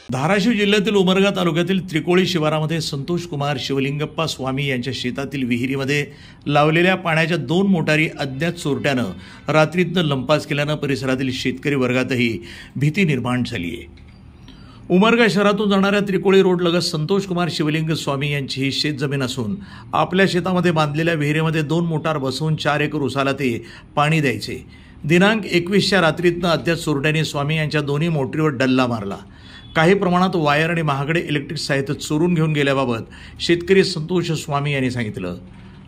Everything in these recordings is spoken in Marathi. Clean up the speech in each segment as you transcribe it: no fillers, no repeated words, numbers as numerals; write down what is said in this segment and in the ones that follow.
धाराशिव जिल्ह्यातील उमरगा तालुक्यातील त्रिकोळी शिवारामध्ये संतोष कुमार शिवलिंगप्पा स्वामी यांच्या शेतातील विहिरीमध्ये लावलेल्या पाण्याच्या 2 मोटारी अज्ञात चोरट्यानं रात्रीतनं लंपास केल्यानं परिसरातील शेतकरी वर्गातही भीती निर्माण झाली आहे। उमरगा शहरातून जाणाऱ्या त्रिकोळी रोडलगत संतोष कुमार शिवलिंग स्वामी यांची ही शेतजमीन असून आपल्या शेतामध्ये बांधलेल्या विहिरीमध्ये 2 मोटार बसवून 4 एकर उसाला ते पाणी द्यायचे। दिनांक 21च्या रात्रीतनं अज्ञात चोरट्यांनी स्वामी यांच्या दोन्ही मोटरीवर डल्ला मारला। काही प्रमाणात वायर आणि महागडे इलेक्ट्रिक साहित्य चोरून घेऊन गेल्याबाबत शेतकरी संतोष स्वामी यांनी सांगितलं।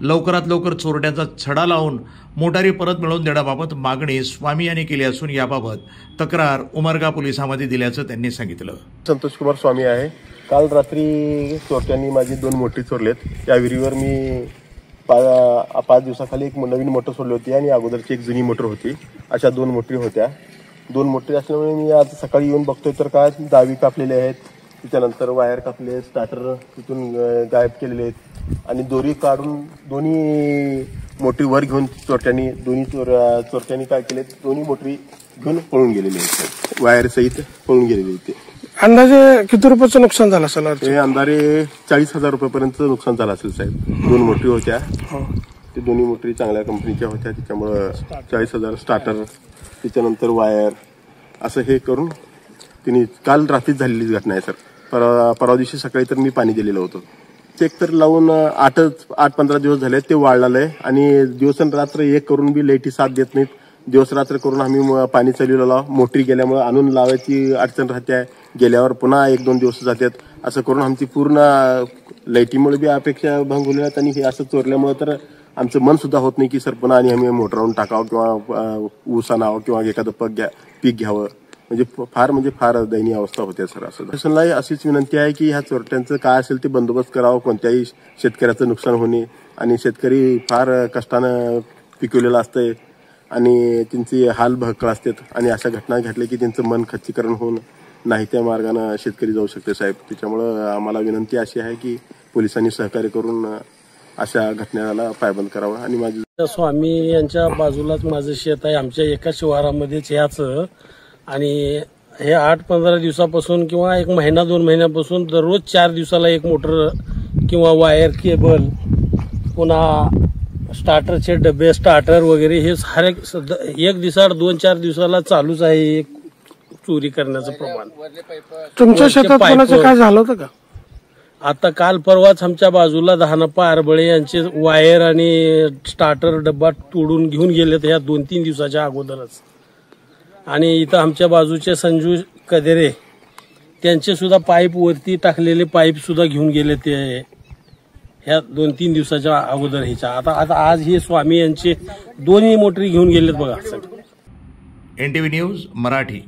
लवकरात लवकर चोरट्यांचा छडा लावून मोटारी परत मिळवून देण्याबाबत मागणी स्वामी यांनी केली असून याबाबत तक्रार उमरगा पोलिसांमध्ये दिल्याचं त्यांनी सांगितलं। संतोष कुमार स्वामी आहे। काल रात्री चोरट्यांनी माझी 2 मोटरी चोरलेत। त्या विहिरीवर मी 5 दिवसाखाली एक नवीन मोटर सोडली होती आणि अगोदरची एक जुनी मोटर होती। अशा 2 मोटरी होत्या। 2 मोटरी असल्यामुळे मी आज सकाळी येऊन बघतोय तर काय दावी कापलेले आहेत, त्याच्यानंतर वायर कापले, स्टार्टर तिथून गायब केलेले आहेत आणि दोरी काढून दोन्ही मोटरी वर घेऊन चोरट्यांनी काय केले, दोन्ही मोटरी घेऊन पळून गेलेले आहेत, वायर सहित पळून गेलेले आहेत। अंदाजे किती रुपयाचं नुकसान झालं असेल? हे अंदाजे 40,000 रुपयापर्यंत नुकसान झालं असेल साहेब। 2 मोटरी होत्या, ते दोन्ही मोटरी चांगल्या कंपनीच्या होत्या, त्याच्यामुळे 40,000 स्टार्टर, त्याच्यानंतर वायर असं हे करून तिने काल रात्रीच झालेलीच घटना आहे सर। परवा दिवशी सकाळी तर मी पाणी दिलेलं होतं। चेक तर लावून 8-15 दिवस झाले ते वाढलेलं आहे आणि दिवसरात्र एक करून बी लाईटी साथ देत नाहीत। दिवस रात्र करून आम्ही पाणी चालवलेलं, मोटरी गेल्यामुळे आणून लावायची अडचण राहते, गेल्यावर पुन्हा 1-2 दिवस जातात, असं करून आमची पूर्ण लाईटीमुळे बी अपेक्षा भंग होल्या आहेत आणि हे असं चोरल्यामुळे तर आमचं मन सुद्धा होत नाही की सर पुन्हा आणि आम्ही मोटरवरून टाकावं किंवा ऊस आणावं किंवा एखादं पीक घ्यावं, म्हणजे फार दयनीय अवस्था होते सर। असं शासनाला अशीच विनंती आहे की ह्या चोरट्यांचं काय असेल ते बंदोबस्त करावं, कोणत्याही शेतकऱ्याचं नुकसान होणे, आणि शेतकरी फार कष्टानं पिकवलेलं असतंय आणि त्यांची हाल भक्कळ असतात आणि अशा घटना घडल्या की त्यांचं मन खच्चीकरण होऊन नाही त्या मार्गाने शेतकरी जाऊ शकते साहेब। त्याच्यामुळं आम्हाला विनंती अशी आहे की पोलिसांनी सहकार्य करून अशा घटनेला पायबंद करावं। आणि माझी स्वामी यांच्या बाजूलाच माझं शेत आहे, आमच्या एका शिवारामध्येच ह्याचं, आणि हे 8-15 दिवसापासून किंवा 1 महिना 2 महिन्यापासून दररोज 4 दिवसाला एक मोटर किंवा वायर, केबल, पुन्हा स्टार्टरचे डबे, स्टार्टर वगैरे हे सारे 1 दिवसाआड 2-4 दिवसाला चालूच आहे चोरी करण्याचं प्रमाण। तुमच्या शेतात कोणाचं काय झालं होतं का? आता काल परवाच आमच्या बाजूला दहानप्पा आरबळे यांचे वायर आणि स्टार्टर डब्बा तोडून घेऊन गेलेत ह्या 2-3 दिवसाच्या अगोदरच। आणि इथं आमच्या बाजूचे संजू कदेरे त्यांचे सुद्धा पाईप वरती टाकलेले पाईप सुद्धा घेऊन गेले ते ह्या 2-3 दिवसाच्या अगोदर ह्याच्या। आता आज हे स्वामी यांचे दोन्ही मोटरी घेऊन गेलेत बघा। NTV news Marathi.